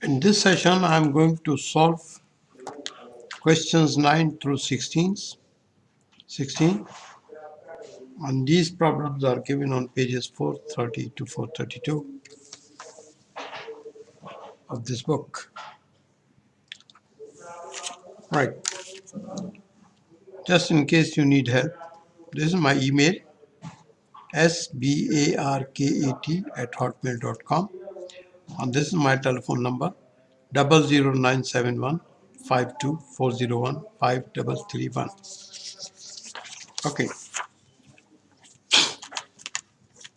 In this session, I am going to solve questions 9 through 16. And these problems are given on pages 430 to 432 of this book. Right. Just in case you need help, this is my email, sbarkat@hotmail.com. And this is my telephone number, 00971 52401 5331. Okay.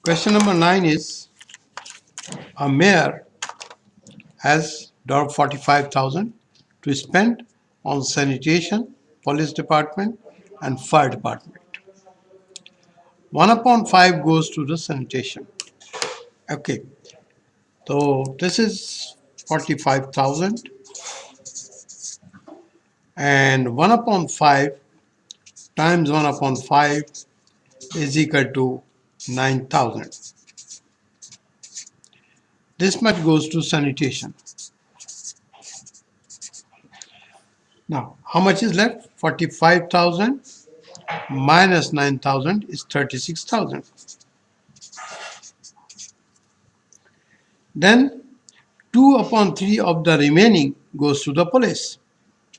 Question number 9 is, a mayor has $45,000 to spend on sanitation, police department, and fire department. 1 upon 5 goes to the sanitation. Okay, so this is 45,000, and 1 upon 5 times 1 upon 5 is equal to 9,000. This much goes to sanitation. Now, how much is left? 45,000 minus 9,000 is 36,000. Then 2 upon 3 of the remaining goes to the police.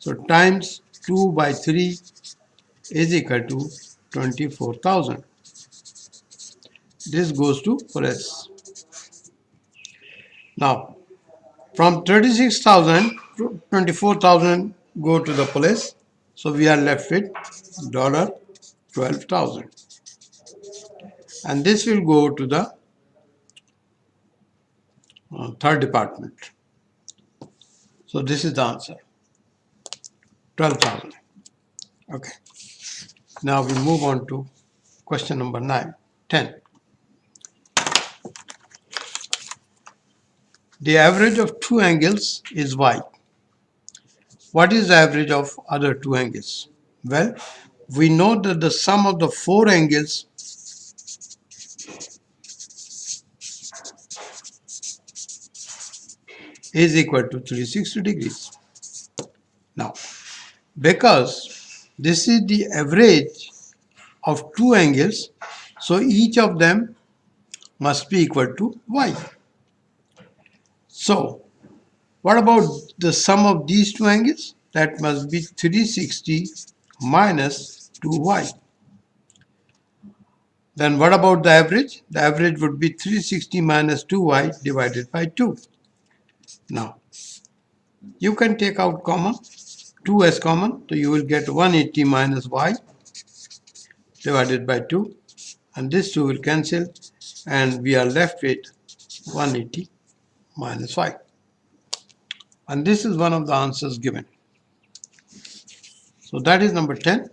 So times 2 by 3 is equal to 24,000. This goes to police. Now, from 36,000 to 24,000 go to the police. So we are left with $12,000. And this will go to the third department. So this is the answer, 12,000. Okay. Now we move on to question number 10. The average of two angles is y. What is the average of other two angles? Well, we know that the sum of the four angles is equal to 360 degrees. Now, because this is the average of two angles, so each of them must be equal to y. So, what about the sum of these two angles? That must be 360 minus 2y. Then what about the average? The average would be 360 minus 2y divided by 2. Now, you can take out common, 2 as common, so you will get 180 minus y divided by 2, and this 2 will cancel, and we are left with 180 minus y. And this is one of the answers given. So that is number 10.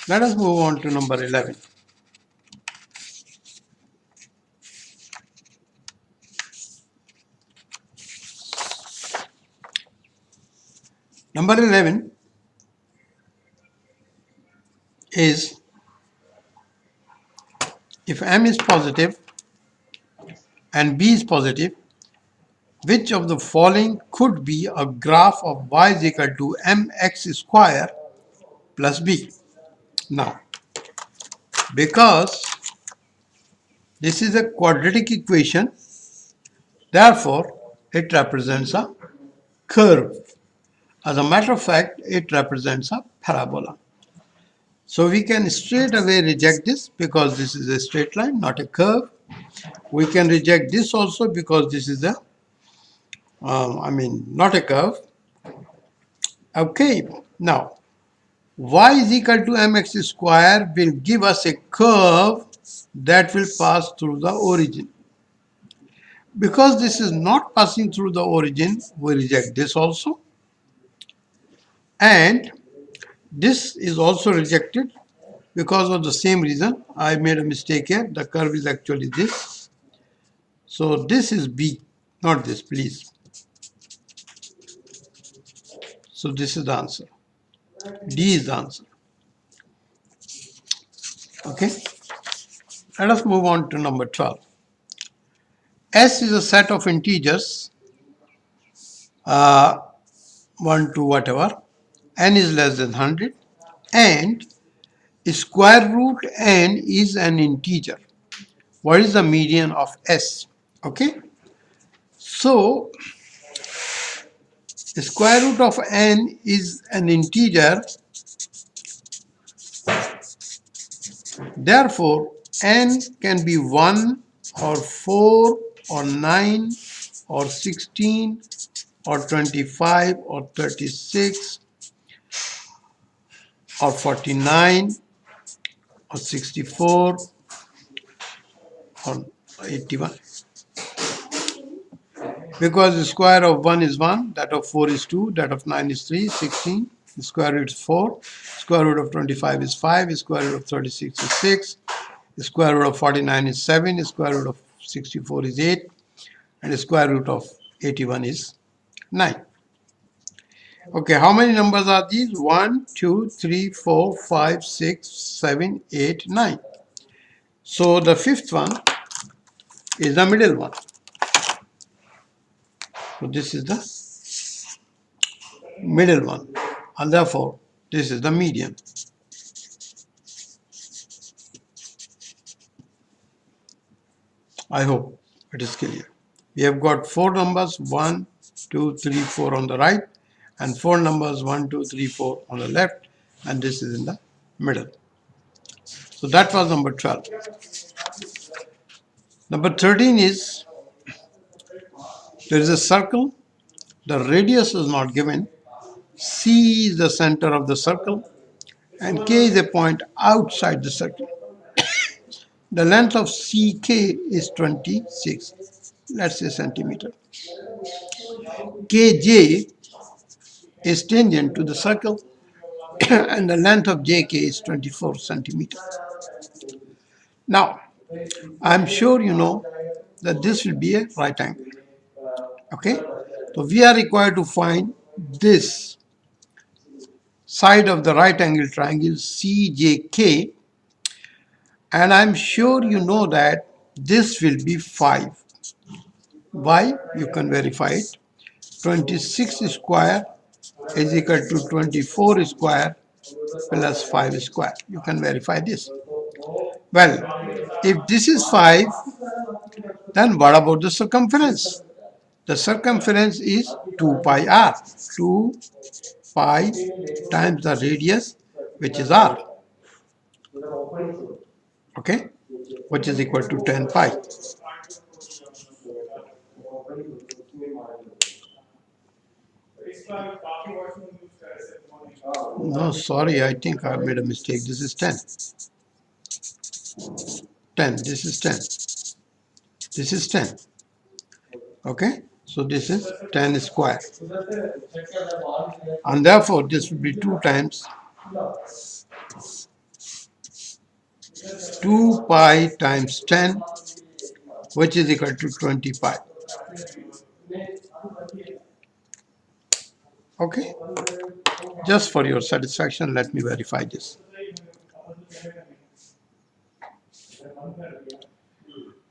Let us move on to number 11. Number 11 is, if m is positive and b is positive, which of the following could be a graph of y is equal to mx square plus b? Now, because this is a quadratic equation, therefore it represents a curve. As a matter of fact, it represents a parabola. So we can straight away reject this because this is a straight line, not a curve. We can reject this also because this is a not a curve. Okay, now y is equal to mx square will give us a curve that will pass through the origin. Because this is not passing through the origin, we reject this also. And this is also rejected because of the same reason. I made a mistake here. The curve is actually this. So this is B, not this, please. So this is the answer. D is the answer. Okay. Let us move on to number 12. S is a set of integers uh, 1 to whatever, n is less than 100, and square root n is an integer. What is the median of s? Okay, so the square root of n is an integer, therefore n can be 1 or 4 or 9 or 16 or 25 or 36 or 49 or 64 or 81. Because the square of 1 is 1, that of 4 is 2, that of 9 is 3, 16, the square root is 4, square root of 25 is 5, the square root of 36 is 6, the square root of 49 is 7, the square root of 64 is 8, and the square root of 81 is 9. Okay, how many numbers are these? 1, 2, 3, 4, 5, 6, 7, 8, 9. So the fifth one is the middle one. So this is the middle one, and therefore this is the median. I hope it is clear. We have got 4 numbers 1, 2, 3, 4 on the right, and 4 numbers 1, 2, 3, 4 on the left, and this is in the middle. So that was number 12. Number 13 is, there is a circle, the radius is not given, C is the center of the circle, and K is a point outside the circle. The length of CK is 26, let's say centimeter. KJ is tangent to the circle, and the length of JK is 24 centimeters. Now, I'm sure you know that this will be a right angle. Okay, so we are required to find this side of the right angle triangle CJK, and I'm sure you know that this will be 5. Why? You can verify it. 26 square is equal to 24 square plus 5 square. You can verify this. Well, if this is 5, then what about the circumference? The circumference is 2 pi r. 2 pi times the radius, which is r. Okay? Which is equal to 10 pi. No, sorry, I think I made a mistake. This is 10. 10. This is 10. This is 10. Okay? So this is 10 square. And therefore, this will be 2 times 2 pi times 10, which is equal to 20 pi. Okay? Just for your satisfaction, let me verify this.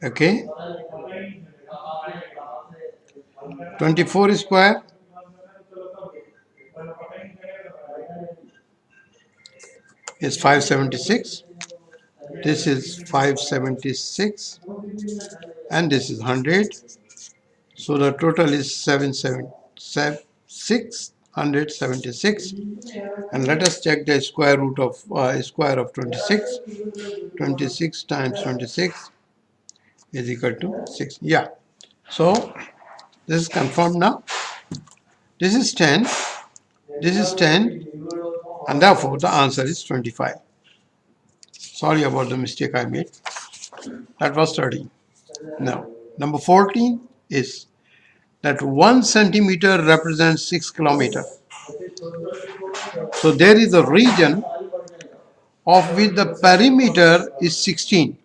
Okay? 24 square is 576. This is 576, and this is 100. So the total is 676. And let us check the square root of square of 26. 26 times 26 is equal to 6. Yeah. So this is confirmed now. This is 10. This is 10. And therefore the answer is 25. Sorry about the mistake I made. That was 13. Now, number 14 is that 1 centimeter represents 6 kilometers. So there is a region of which the perimeter is 16.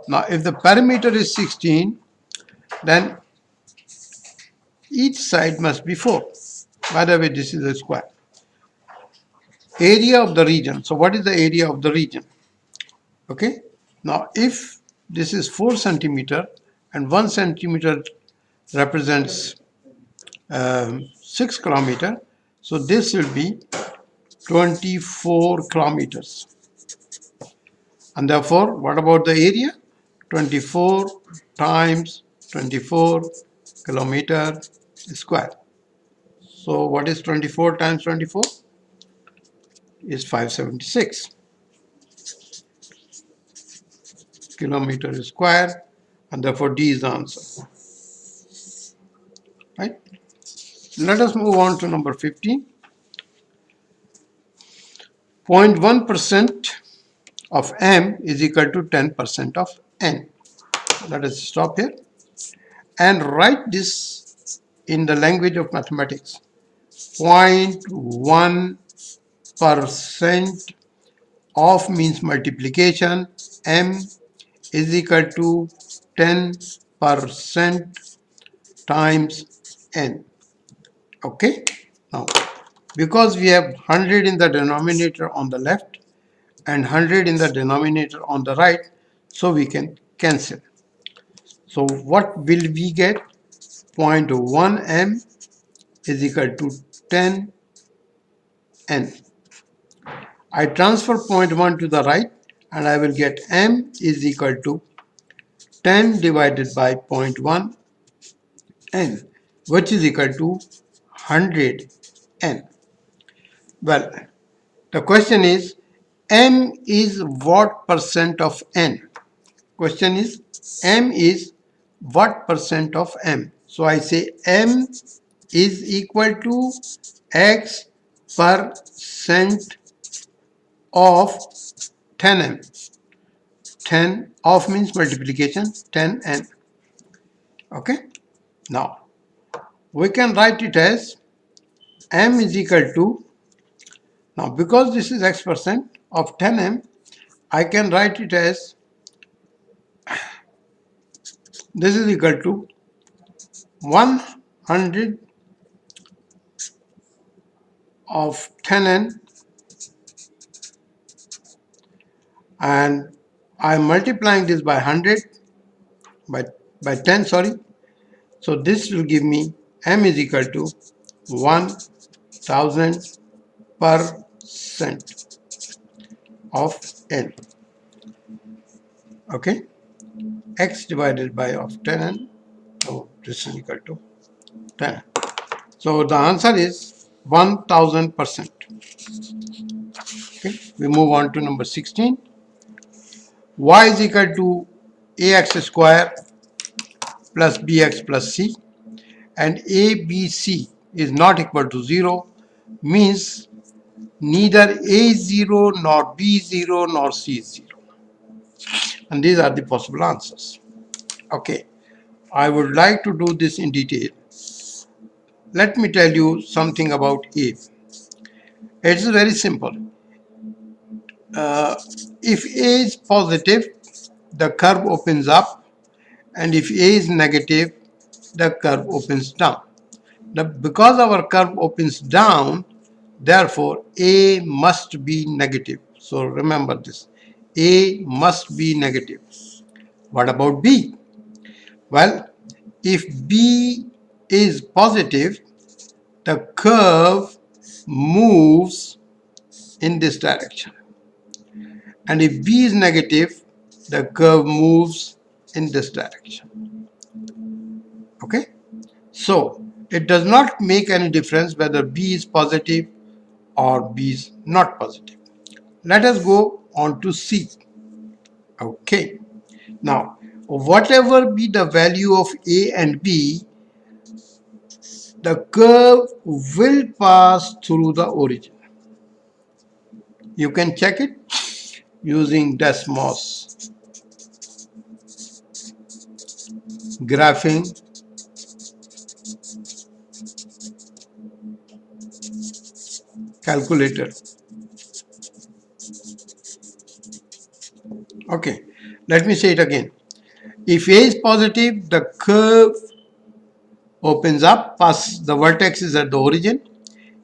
Now, if the perimeter is 16, then each side must be 4. By the way, this is a square. Area of the region. So what is the area of the region? Okay. Now, if this is 4 centimeter and 1 centimeter represents 6 kilometer. So this will be 24 kilometers. And therefore, what about the area? 24 times 24 kilometer square. So what is 24 times 24? Is 576 kilometer square, and therefore D is the answer. Right? Let us move on to number 15. 0.1% of M is equal to 10% of N. Let us stop here and write this in the language of mathematics. 0.1% of means multiplication. M is equal to 10% times N. Okay. Now, because we have 100 in the denominator on the left and 100 in the denominator on the right, so we can cancel. So what will we get? 0.1 M is equal to 10 N. I transfer 0.1 to the right and I will get M is equal to 10 divided by 0.1 N, which is equal to 100 N. Well, the question is, M is what percent of N? Question is, M is what percent of M? So I say M is equal to X percent of 10M. 10 of means multiplication, 10N. Okay. Now, we can write it as M is equal to, now because this is X percent of 10M, I can write it as, this is equal to 100 of 10N, and I'm multiplying this by 100 by 10, sorry. So this will give me M is equal to 1000% of N. Okay, X divided by of 10N. So this is equal to 10. So the answer is 1000%. Okay, we move on to number 16. Y is equal to ax square plus bx plus c, and ABC is not equal to 0, means neither A is 0 nor B is 0 nor C is 0. And these are the possible answers. Okay, I would like to do this in detail. Let me tell you something about A. It's very simple. If A is positive, the curve opens up, and if A is negative, the curve opens down. Because our curve opens down, therefore A must be negative. So remember this, A must be negative. What about B? Well, if B is positive, the curve moves in this direction. And if B is negative, the curve moves in this direction. Okay? So, it does not make any difference whether B is positive or B is not positive. Let us go on to C. Okay. Now, whatever be the value of A and B, the curve will pass through the origin. You can check it using Desmos graphing calculator. Okay, let me say it again. If A is positive, the curve opens up, passes the vertex is at the origin.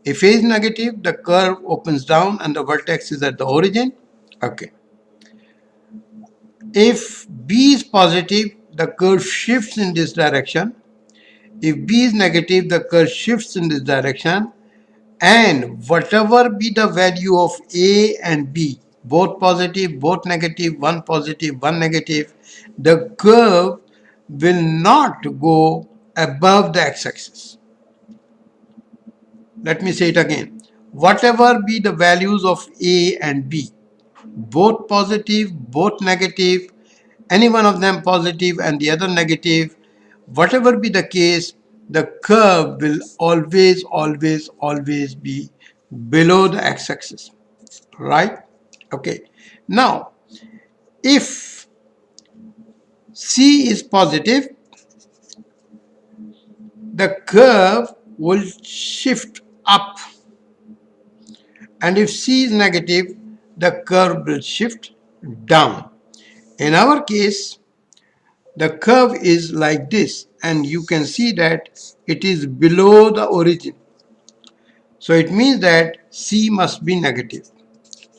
If A is negative, the curve opens down and the vertex is at the origin. Okay. If B is positive, the curve shifts in this direction. If B is negative, the curve shifts in this direction, and whatever be the value of A and B, both positive, both negative, one positive, one negative, the curve will not go above the x-axis. Let me say it again. Whatever be the values of A and B, both positive, both negative, any one of them positive and the other negative, whatever be the case, the curve will always be below the x-axis, right? Okay. Now, if C is positive, the curve will shift up, and if C is negative, the curve will shift down. In our case, the curve is like this, and you can see that it is below the origin. So it means that C must be negative,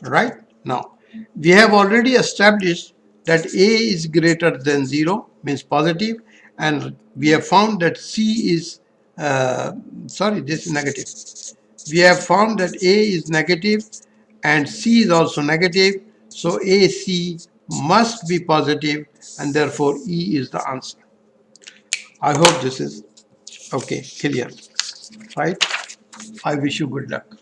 right? Now, we have already established that A is greater than 0, means positive, and we have found that C is, this is negative. We have found that A is negative and C is also negative, so AC must be positive, and therefore E is the answer. I hope this is okay, clear, right? I wish you good luck.